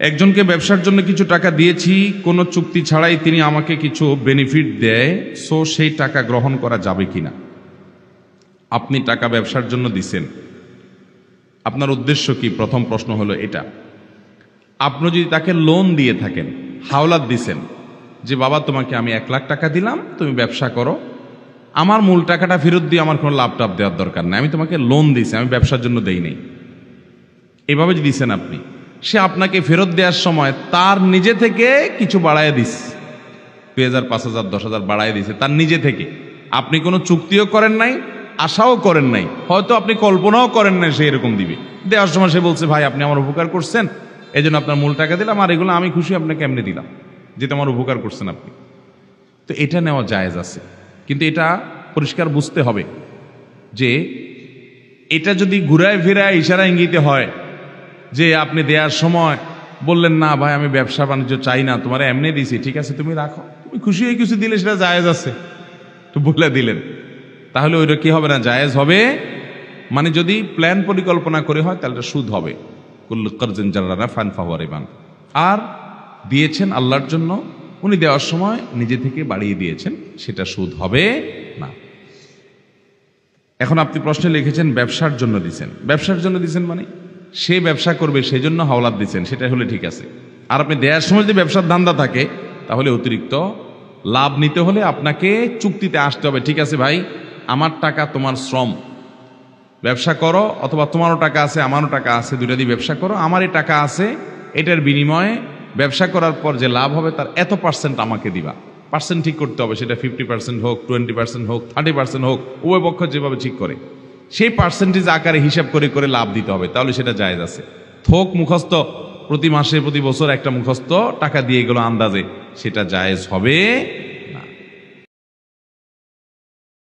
একজনকে ব্যবসার জন্য কিছু টাকা দিয়েছি, কোনো চুক্তি ছাড়াই তিনি আমাকে কিছু বেনিফিট দেয়, সো সেই টাকা গ্রহণ করা যাবে কিনা? আপনি টাকা ব্যবসার জন্য দিছেন, আপনার উদ্দেশ্য কি? প্রথম প্রশ্ন হলো এটা। আপনি যদি তাকে লোন দিয়ে থাকেন, হাওলাত দিছেন যে বাবা তোমাকে আমি 1 লাখ টাকা দিলাম, তুমি ব্যবসা করো, আমার মূল টাকাটা ফেরত দিয়ে আমার কোনো লাভ টাভ দেওয়ার দরকার নেই, আমি তোমাকে লোন দিছি, আমি ব্যবসার জন্য দেই নাই, এভাবে যদি দিছেন আপনি, সে আপনাকে ফেরত দেওয়ার সময় তার নিজে থেকে কিছু বাড়ায় দিস, 2000, 5000, 10,000 বাড়ায় দিছে তার নিজে থেকে। আপনি কোনো চুক্তিও করেন নাই, আশাও করেন নাই, হয়তো আপনি কল্পনাও করেন নাই সে এরকম দিবে। দেওয়ার সময় সে বলছে ভাই আপনি আমার উপকার করছেন, এই জন্য আপনার মূল টাকা দিলাম, আর এগুলো আমি খুশি আপনাকে এমনি দিলাম, যেটা আমার উপকার করছেন আপনি। তো এটা নেওয়া জায়েজ আছে, কিন্তু এটা পরিষ্কার বুঝতে হবে যে এটা যদি ঘুরায় ফিরায় ইশারা ইঙ্গিতে হয় যে আপনি দেওয়ার সময় বললেন না ভাই আমি ব্যবসা বাণিজ্য চাই না, তোমার এমনি দিছি, ঠিক আছে তুমি রাখো, তুমি খুশি হয়ে কিছু দিলে সেটা জায়েজ আছে, তো বলে দিলেন, তাহলে ওইটা কি হবে না? জায়েজ হবে। মানে যদি প্ল্যান পরিকল্পনা করে হয় তাহলে সুদ হবে। কুল্লু কারজিন জাররা নাফআন ফাহুয়া রিবান। আর দিয়েছেন আল্লাহর জন্য, উনি দেওয়ার সময় নিজে থেকে বাড়িয়ে দিয়েছেন, সেটা সুদ হবে না। এখন আপনি প্রশ্নে লিখেছেন ব্যবসার জন্য দিছেন। ব্যবসার জন্য দিছেন মানে সে ব্যবসা করবে সেজন্য হাওলাত দিচ্ছেন, সেটা হলে ঠিক আছে। আর আপনি দেওয়ার সময় যদি ব্যবসার ধান্দা থাকে তাহলে অতিরিক্ত লাভ নিতে হলে আপনাকে চুক্তিতে আসতে হবে, ঠিক আছে ভাই আমার টাকা তোমার শ্রম, ব্যবসা করো, অথবা তোমারও টাকা আছে আমারও টাকা আছে, দুইটা দিয়ে ব্যবসা করো, আমার এই টাকা আছে, এটার বিনিময়ে ব্যবসা করার পর যে লাভ হবে তার এত পার্সেন্ট আমাকে দিবা। পার্সেন্ট ঠিক করতে হবে, সেটা 50% হোক, 20% হোক, 30% হোক, উভয় পক্ষ যেভাবে ঠিক করে সেই পার্সেন্টেজ আকারে হিসাব করে করে লাভ দিতে হবে, তাহলে সেটা জায়েজ আছে। থোক মুখস্থ প্রতি মাসে প্রতি বছর একটা মুখস্থ টাকা দিয়ে গেল আন্দাজে, সেটা জায়েজ হবে